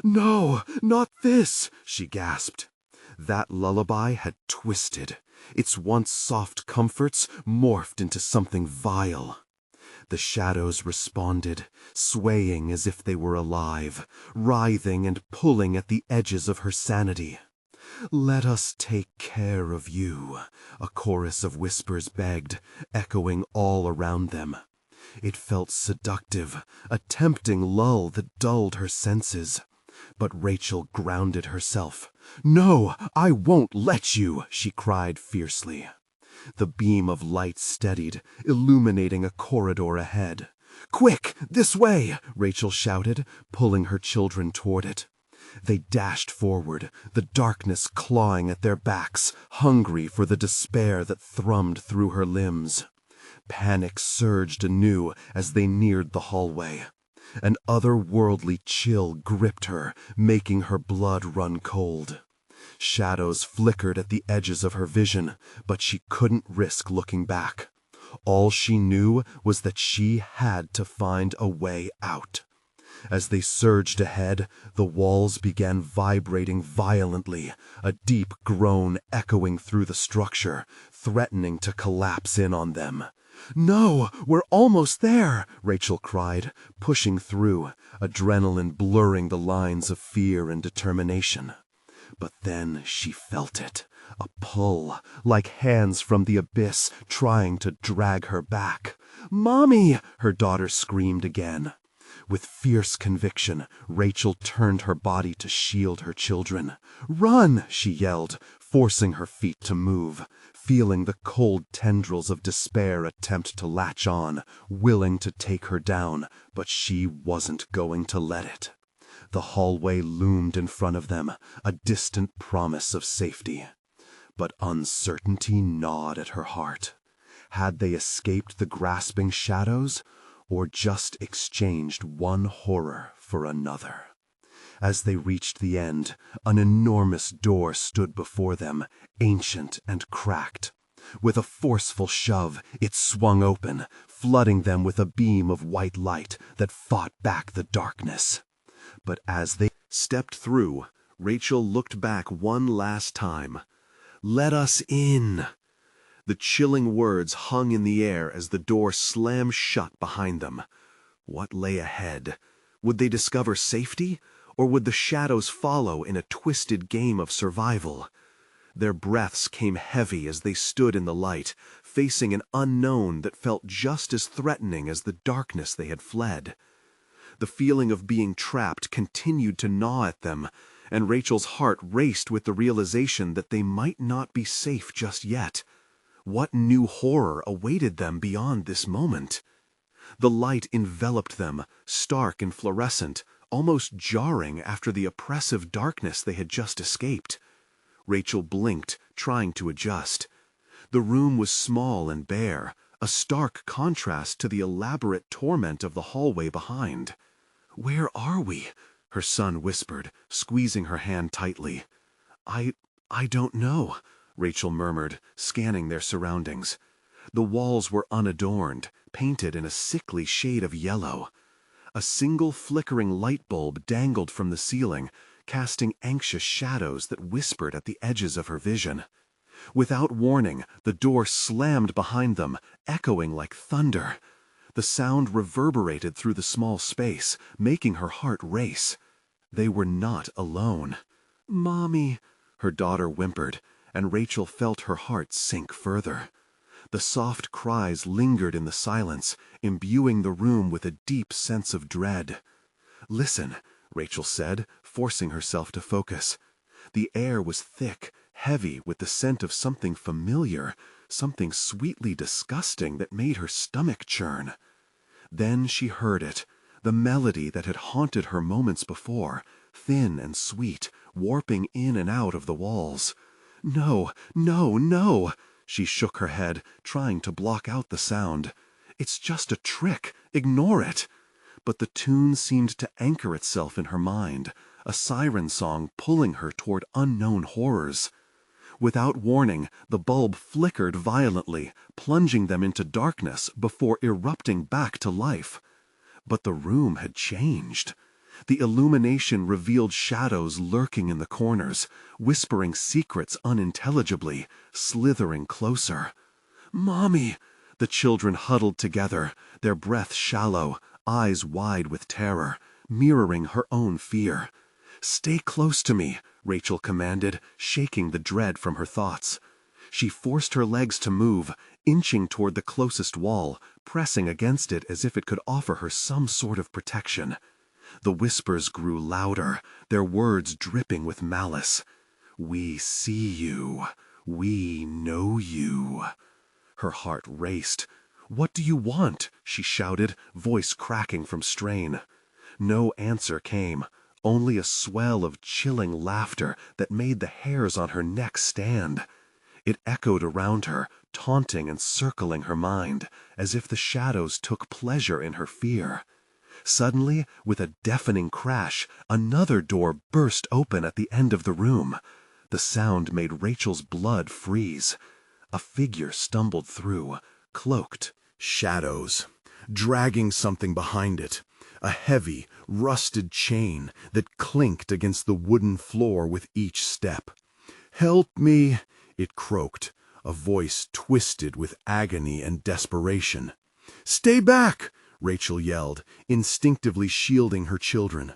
"No, not this!" she gasped. That lullaby had twisted, its once soft comforts morphed into something vile. The shadows responded, swaying as if they were alive, writhing and pulling at the edges of her sanity. "Let us take care of you," a chorus of whispers begged, echoing all around them. It felt seductive, a tempting lull that dulled her senses. But Rachel grounded herself. "No, I won't let you!" she cried fiercely. The beam of light steadied, illuminating a corridor ahead. "Quick, this way!" Rachel shouted, pulling her children toward it. They dashed forward, the darkness clawing at their backs, hungry for the despair that thrummed through her limbs. Panic surged anew as they neared the hallway. An otherworldly chill gripped her, making her blood run cold. Shadows flickered at the edges of her vision, but she couldn't risk looking back. All she knew was that she had to find a way out. As they surged ahead, the walls began vibrating violently, a deep groan echoing through the structure, threatening to collapse in on them. "No, we're almost there!" Rachel cried, pushing through, adrenaline blurring the lines of fear and determination. But then she felt it, a pull, like hands from the abyss trying to drag her back. "Mommy!" her daughter screamed again. With fierce conviction, Rachel turned her body to shield her children. "Run!" she yelled, forcing her feet to move, feeling the cold tendrils of despair attempt to latch on, willing to take her down, but she wasn't going to let it. The hallway loomed in front of them, a distant promise of safety. But uncertainty gnawed at her heart. Had they escaped the grasping shadows, or just exchanged one horror for another? As they reached the end, an enormous door stood before them, ancient and cracked. With a forceful shove, it swung open, flooding them with a beam of white light that fought back the darkness. But as they Stepped through, Rachel looked back one last time. "Let us in." The chilling words hung in the air as the door slammed shut behind them. What lay ahead? Would they discover safety, or would the shadows follow in a twisted game of survival? Their breaths came heavy as they stood in the light, facing an unknown that felt just as threatening as the darkness they had fled. The feeling of being trapped continued to gnaw at them, and Rachel's heart raced with the realization that they might not be safe just yet. What new horror awaited them beyond this moment? The light enveloped them, stark and fluorescent, almost jarring after the oppressive darkness they had just escaped. Rachel blinked, trying to adjust. The room was small and bare, a stark contrast to the elaborate torment of the hallway behind. "Where are we?" her son whispered, squeezing her hand tightly. I don't know," Rachel murmured, scanning their surroundings. The walls were unadorned, painted in a sickly shade of yellow. A single flickering light bulb dangled from the ceiling, casting anxious shadows that whispered at the edges of her vision. Without warning, the door slammed behind them, echoing like thunder. The sound reverberated through the small space, making her heart race. They were not alone. "Mommy," her daughter whimpered, and Rachel felt her heart sink further. The soft cries lingered in the silence, imbuing the room with a deep sense of dread. "Listen," Rachel said, forcing herself to focus. The air was thick, heavy with the scent of something familiar, something sweetly disgusting that made her stomach churn. Then she heard it, the melody that had haunted her moments before, thin and sweet, warping in and out of the walls. "No, no, no!" She shook her head, trying to block out the sound. "It's just a trick. Ignore it." But the tune seemed to anchor itself in her mind, a siren song pulling her toward unknown horrors. Without warning, the bulb flickered violently, plunging them into darkness before erupting back to life. But the room had changed. The illumination revealed shadows lurking in the corners, whispering secrets unintelligibly, slithering closer. "Mommy!" The children huddled together, their breath shallow, eyes wide with terror, mirroring her own fear. "Stay close to me," Rachel commanded, shaking the dread from her thoughts. She forced her legs to move, inching toward the closest wall, pressing against it as if it could offer her some sort of protection. The whispers grew louder, their words dripping with malice. "We see you. We know you." Her heart raced. "What do you want?" she shouted, voice cracking from strain. No answer came, only a swell of chilling laughter that made the hairs on her neck stand. It echoed around her, taunting and circling her mind, as if the shadows took pleasure in her fear. Suddenly, with a deafening crash, another door burst open at the end of the room. The sound made Rachel's blood freeze. A figure stumbled through, cloaked. Shadows, dragging something behind it. A heavy, rusted chain that clinked against the wooden floor with each step. "Help me!" it croaked, a voice twisted with agony and desperation. "Stay back!" Rachel yelled, instinctively shielding her children.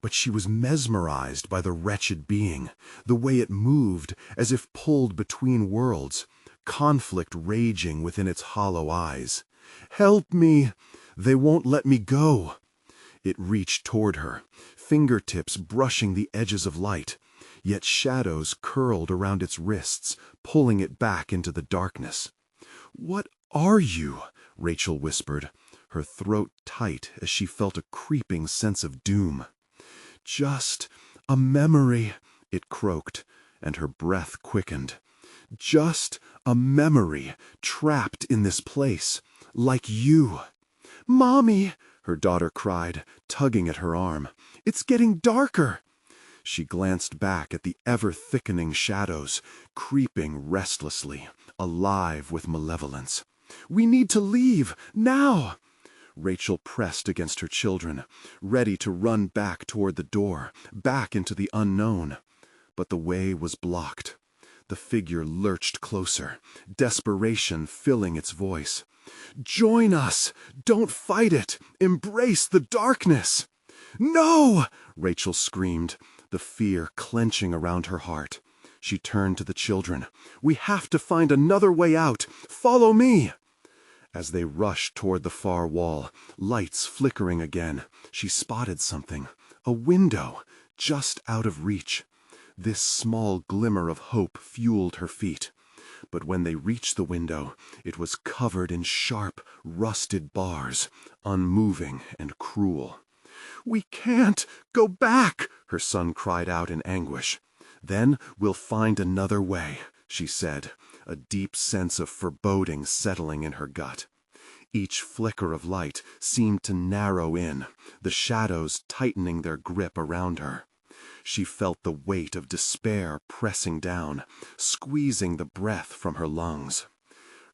But she was mesmerized by the wretched being, the way it moved as if pulled between worlds, conflict raging within its hollow eyes. "Help me! They won't let me go!" It reached toward her, fingertips brushing the edges of light, yet shadows curled around its wrists, pulling it back into the darkness. "What are you?" Rachel whispered, her throat tight as she felt a creeping sense of doom. "Just a memory," it croaked, and her breath quickened. Just a memory trapped in this place, like you. "Mommy," her daughter cried, tugging at her arm. "It's getting darker." She glanced back at the ever-thickening shadows, creeping restlessly, alive with malevolence. "We need to leave, now!" Rachel pressed against her children, ready to run back toward the door, back into the unknown. But the way was blocked. The figure lurched closer, desperation filling its voice. "Join us! Don't fight it! Embrace the darkness!" "No!" Rachel screamed, the fear clenching around her heart. She turned to the children. "We have to find another way out! Follow me!" As they rushed toward the far wall, lights flickering again, she spotted something. A window, just out of reach. This small glimmer of hope fueled her feet. But when they reached the window, it was covered in sharp, rusted bars, unmoving and cruel. "We can't go back," her son cried out in anguish. "Then we'll find another way," she said, a deep sense of foreboding settling in her gut. Each flicker of light seemed to narrow in, the shadows tightening their grip around her. She felt the weight of despair pressing down, squeezing the breath from her lungs.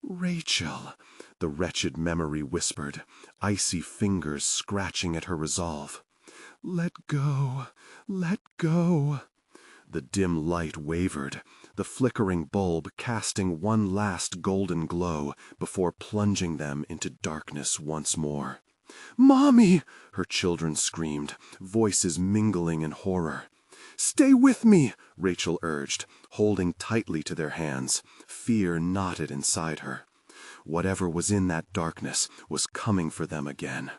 "Rachel," the wretched memory whispered, icy fingers scratching at her resolve. "Let go, let go." The dim light wavered, the flickering bulb casting one last golden glow before plunging them into darkness once more. "Mommy!" her children screamed, voices mingling in horror. "Stay with me," Rachel urged, holding tightly to their hands. Fear knotted inside her. Whatever was in that darkness was coming for them again.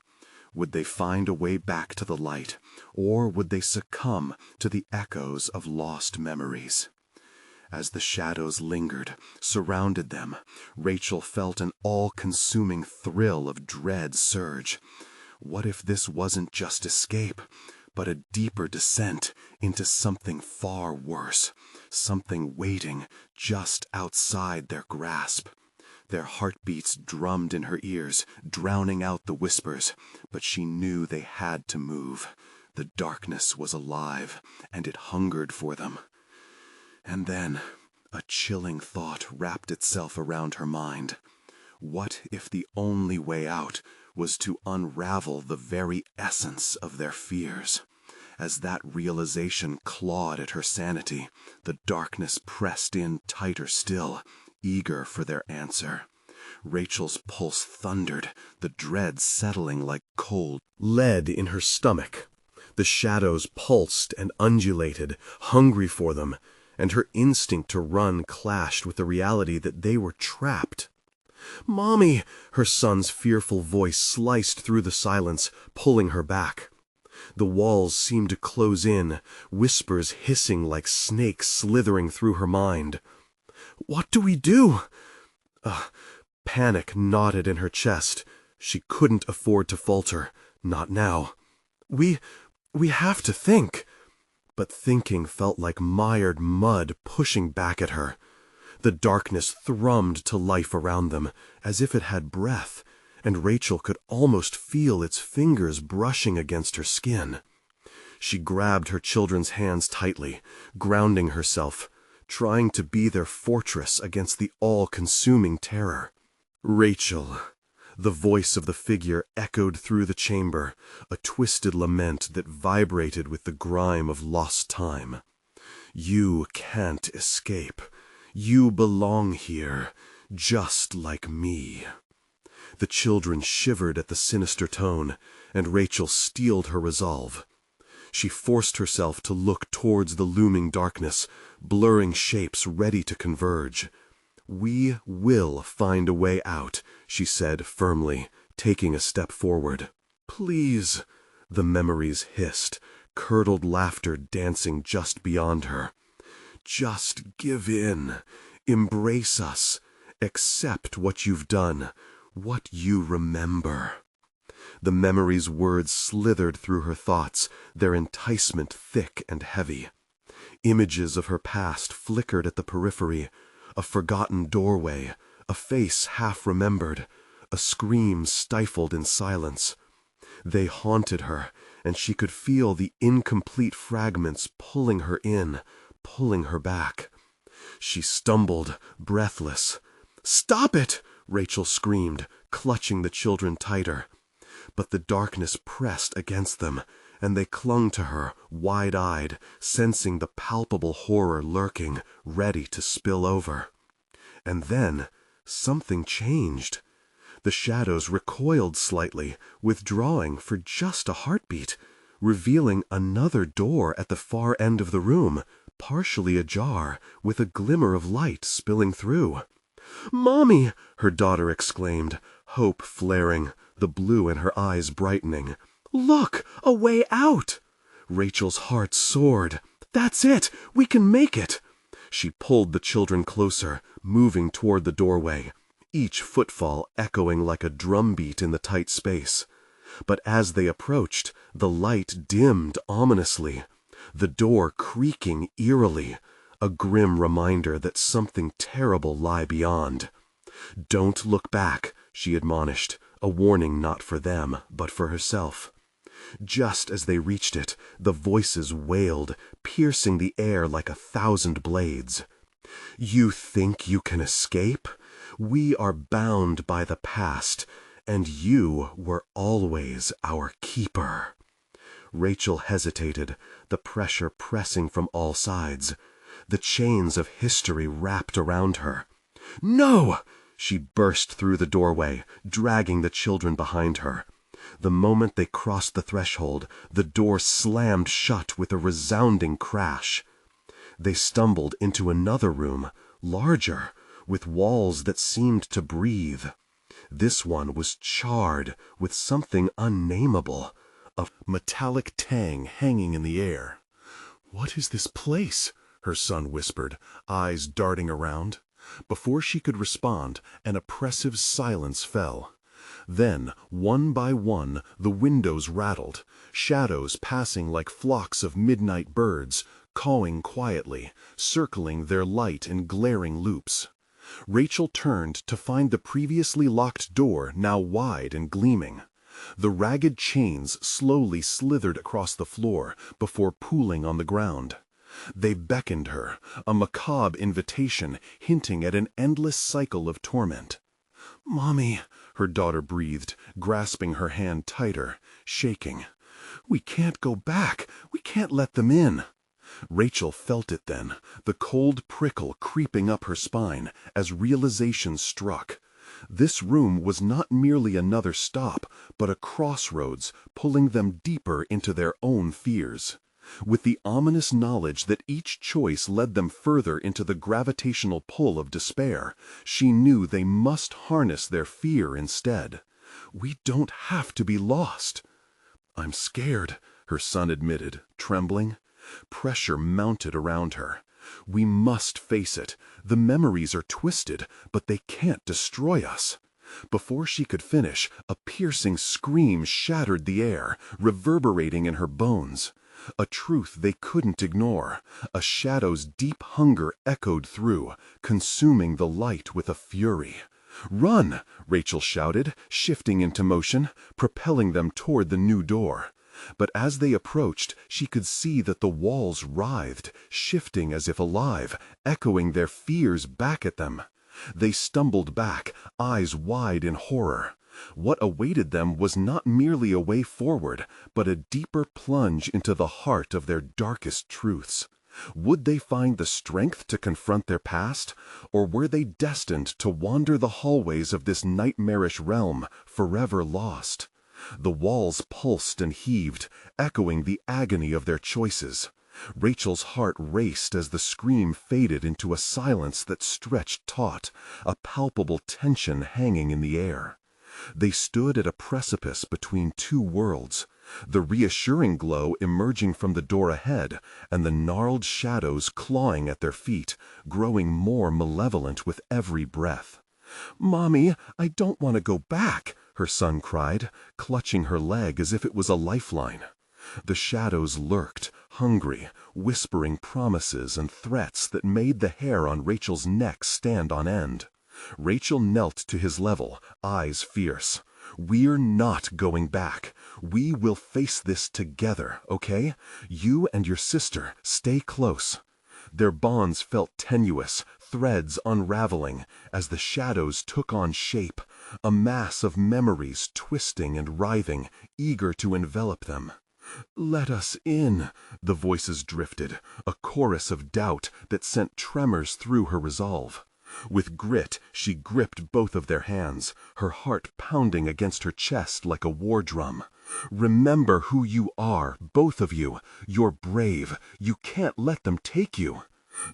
Would they find a way back to the light, or would they succumb to the echoes of lost memories? As the shadows lingered, surrounded them, Rachel felt an all-consuming thrill of dread surge. What if this wasn't just escape, but a deeper descent into something far worse, something waiting just outside their grasp? Their heartbeats drummed in her ears, drowning out the whispers, but she knew they had to move. The darkness was alive, and it hungered for them. And then a chilling thought wrapped itself around her mind. What if the only way out was to unravel the very essence of their fears? As that realization clawed at her sanity, the darkness pressed in tighter still, eager for their answer. Rachel's pulse thundered, the dread settling like cold lead in her stomach. The shadows pulsed and undulated, hungry for them, and her instinct to run clashed with the reality that they were trapped. "Mommy!" Her son's fearful voice sliced through the silence, pulling her back. The walls seemed to close in, whispers hissing like snakes slithering through her mind. "What do we do?" Panic knotted in her chest. She couldn't afford to falter. Not now. We have to think." But thinking felt like mired mud pushing back at her. The darkness thrummed to life around them, as if it had breath, and Rachel could almost feel its fingers brushing against her skin. She grabbed her children's hands tightly, grounding herself, trying to be their fortress against the all-consuming terror. "Rachel," the voice of the figure echoed through the chamber, a twisted lament that vibrated with the grime of lost time. "You can't escape. You belong here, just like me." The children shivered at the sinister tone, and Rachel steeled her resolve. She forced herself to look towards the looming darkness, blurring shapes ready to converge. "We will find a way out," she said firmly, taking a step forward. "Please," the memories hissed, curdled laughter dancing just beyond her. "Just give in. Embrace us. Accept what you've done, what you remember." The memories' words slithered through her thoughts, their enticement thick and heavy. Images of her past flickered at the periphery, a forgotten doorway, a face half-remembered, a scream stifled in silence. They haunted her, and she could feel the incomplete fragments pulling her in, pulling her back. She stumbled, breathless. "Stop it!" Rachel screamed, clutching the children tighter. But the darkness pressed against them, and they clung to her, wide-eyed, sensing the palpable horror lurking, ready to spill over. And then something changed. The shadows recoiled slightly, withdrawing for just a heartbeat, revealing another door at the far end of the room, partially ajar, with a glimmer of light spilling through. "Mommy!" her daughter exclaimed, hope flaring, the blue in her eyes brightening. "Look! A way out!" Rachel's heart soared. "That's it! We can make it!" She pulled the children closer, moving toward the doorway, each footfall echoing like a drumbeat in the tight space. But as they approached, the light dimmed ominously, the door creaking eerily, a grim reminder that something terrible lay beyond. "Don't look back," she admonished, a warning not for them, but for herself. Just as they reached it, the voices wailed, piercing the air like 1,000 blades. "You think you can escape? We are bound by the past, and you were always our keeper." Rachel hesitated, the pressure pressing from all sides. The chains of history wrapped around her. "No!" She burst through the doorway, dragging the children behind her. The moment they crossed the threshold, the door slammed shut with a resounding crash. They stumbled into another room, larger, with walls that seemed to breathe. This one was charred with something unnameable, a metallic tang hanging in the air. "What is this place?" her son whispered, eyes darting around. Before she could respond, an oppressive silence fell. Then, one by one, the windows rattled, shadows passing like flocks of midnight birds, cawing quietly, circling their light in glaring loops. Rachel turned to find the previously locked door now wide and gleaming. The ragged chains slowly slithered across the floor before pooling on the ground. They beckoned her, a macabre invitation hinting at an endless cycle of torment. "Mommy," her daughter breathed, grasping her hand tighter, shaking. "We can't go back. We can't let them in." Rachel felt it then, the cold prickle creeping up her spine as realization struck. This room was not merely another stop, but a crossroads, pulling them deeper into their own fears. With the ominous knowledge that each choice led them further into the gravitational pull of despair, she knew they must harness their fear instead. "We don't have to be lost." "I'm scared," her son admitted, trembling. Pressure mounted around her. "We must face it. The memories are twisted, but they can't destroy us." Before she could finish, a piercing scream shattered the air, reverberating in her bones. A truth they couldn't ignore. A shadow's deep hunger echoed through, consuming the light with a fury. "Run!" Rachel shouted, shifting into motion, propelling them toward the new door. But as they approached, she could see that the walls writhed, shifting as if alive, echoing their fears back at them. They stumbled back, eyes wide in horror. What awaited them was not merely a way forward, but a deeper plunge into the heart of their darkest truths. Would they find the strength to confront their past, or were they destined to wander the hallways of this nightmarish realm, forever lost? The walls pulsed and heaved, echoing the agony of their choices. Rachel's heart raced as the scream faded into a silence that stretched taut, a palpable tension hanging in the air. They stood at a precipice between two worlds, the reassuring glow emerging from the door ahead, and the gnarled shadows clawing at their feet, growing more malevolent with every breath. "Mommy, I don't want to go back," her son cried, clutching her leg as if it was a lifeline. The shadows lurked, hungry, whispering promises and threats that made the hair on Rachel's neck stand on end. Rachel knelt to his level, eyes fierce. "We're not going back. We will face this together, okay? You and your sister, stay close." Their bonds felt tenuous, threads unraveling, as the shadows took on shape, a mass of memories twisting and writhing, eager to envelop them. "Let us in," the voices drifted, a chorus of doubt that sent tremors through her resolve. With grit, she gripped both of their hands, her heart pounding against her chest like a war drum. "Remember who you are, both of you. You're brave. You can't let them take you."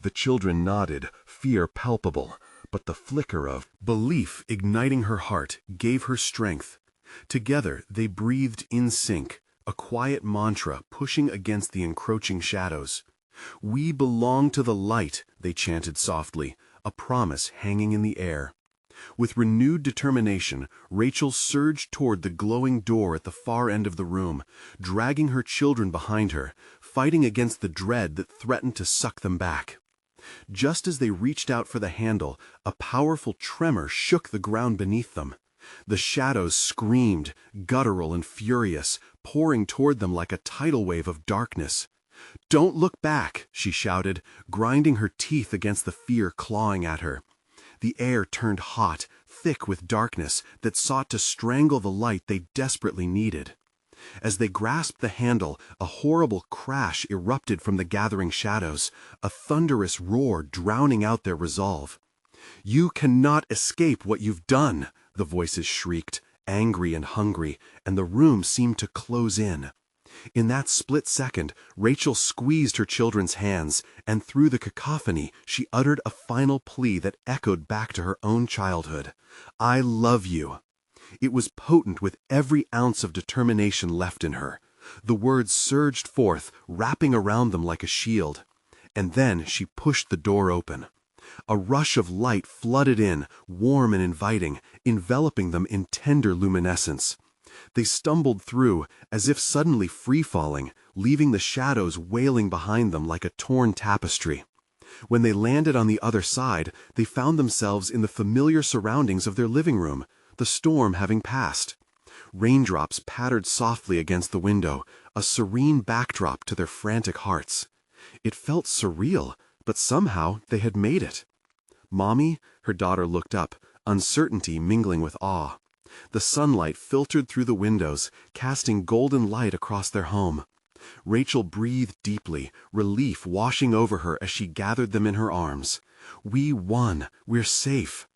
The children nodded, fear palpable, but the flicker of belief igniting her heart gave her strength. Together they breathed in sync, a quiet mantra pushing against the encroaching shadows. "We belong to the light," they chanted softly, a promise hanging in the air. With renewed determination, Rachel surged toward the glowing door at the far end of the room, dragging her children behind her, fighting against the dread that threatened to suck them back. Just as they reached out for the handle, a powerful tremor shook the ground beneath them. The shadows screamed, guttural and furious, pouring toward them like a tidal wave of darkness. "Don't look back," she shouted, grinding her teeth against the fear clawing at her. The air turned hot, thick with darkness that sought to strangle the light they desperately needed. As they grasped the handle, a horrible crash erupted from the gathering shadows, a thunderous roar drowning out their resolve. "You cannot escape what you've done," the voices shrieked, angry and hungry, and the room seemed to close in. In that split second, Rachel squeezed her children's hands, and through the cacophony, she uttered a final plea that echoed back to her own childhood. "I love you." It was potent with every ounce of determination left in her. The words surged forth, wrapping around them like a shield. And then she pushed the door open. A rush of light flooded in, warm and inviting, enveloping them in tender luminescence. They stumbled through, as if suddenly free-falling, leaving the shadows wailing behind them like a torn tapestry. When they landed on the other side, they found themselves in the familiar surroundings of their living room, the storm having passed. Raindrops pattered softly against the window, a serene backdrop to their frantic hearts. It felt surreal, but somehow they had made it. "Mommy?" Her daughter looked up, uncertainty mingling with awe. The sunlight filtered through the windows, casting golden light across their home. Rachel breathed deeply, relief washing over her as she gathered them in her arms. "We won. We're safe."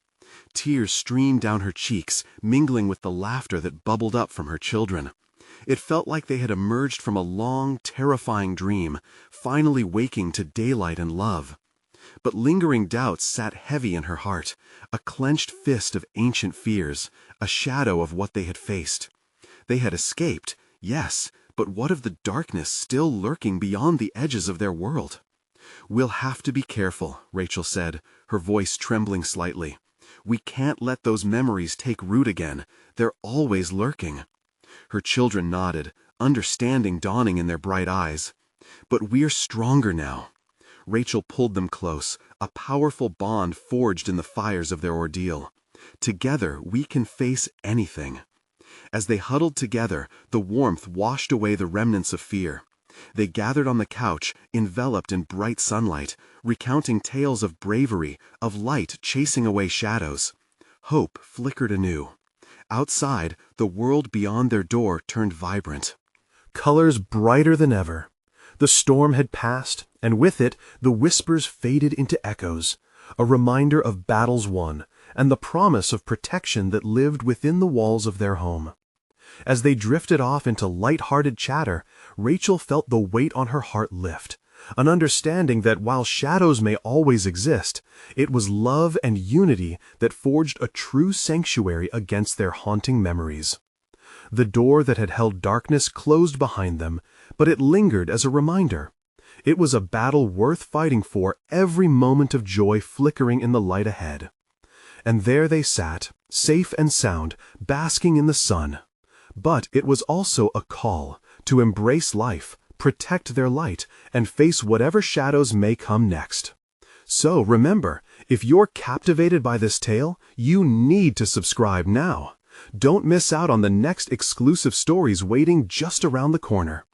Tears streamed down her cheeks, mingling with the laughter that bubbled up from her children. It felt like they had emerged from a long, terrifying dream, finally waking to daylight and love. But lingering doubts sat heavy in her heart, a clenched fist of ancient fears, a shadow of what they had faced. They had escaped, yes, but what of the darkness still lurking beyond the edges of their world? "We'll have to be careful," Rachel said, her voice trembling slightly. "We can't let those memories take root again. They're always lurking." Her children nodded, understanding dawning in their bright eyes. "But we're stronger now." Rachel pulled them close, a powerful bond forged in the fires of their ordeal. "Together we can face anything." As they huddled together, the warmth washed away the remnants of fear. They gathered on the couch, enveloped in bright sunlight, recounting tales of bravery, of light chasing away shadows. Hope flickered anew. Outside, the world beyond their door turned vibrant. Colors brighter than ever. The storm had passed, and with it, the whispers faded into echoes, a reminder of battles won, and the promise of protection that lived within the walls of their home. As they drifted off into light-hearted chatter, Rachel felt the weight on her heart lift, an understanding that while shadows may always exist, it was love and unity that forged a true sanctuary against their haunting memories. The door that had held darkness closed behind them, but it lingered as a reminder. It was a battle worth fighting for, every moment of joy flickering in the light ahead. And there they sat, safe and sound, basking in the sun. But it was also a call to embrace life, protect their light, and face whatever shadows may come next. So remember, if you're captivated by this tale, you need to subscribe now. Don't miss out on the next exclusive stories waiting just around the corner.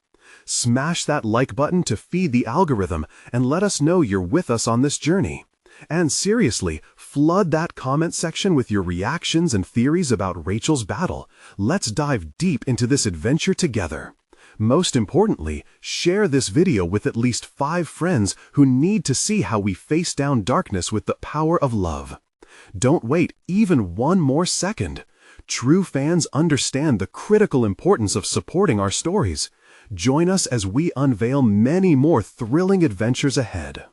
Smash that like button to feed the algorithm and let us know you're with us on this journey. And seriously, flood that comment section with your reactions and theories about Rachel's battle. Let's dive deep into this adventure together. Most importantly, share this video with at least 5 friends who need to see how we face down darkness with the power of love. Don't wait even one more second. True fans understand the critical importance of supporting our stories. Join us as we unveil many more thrilling adventures ahead.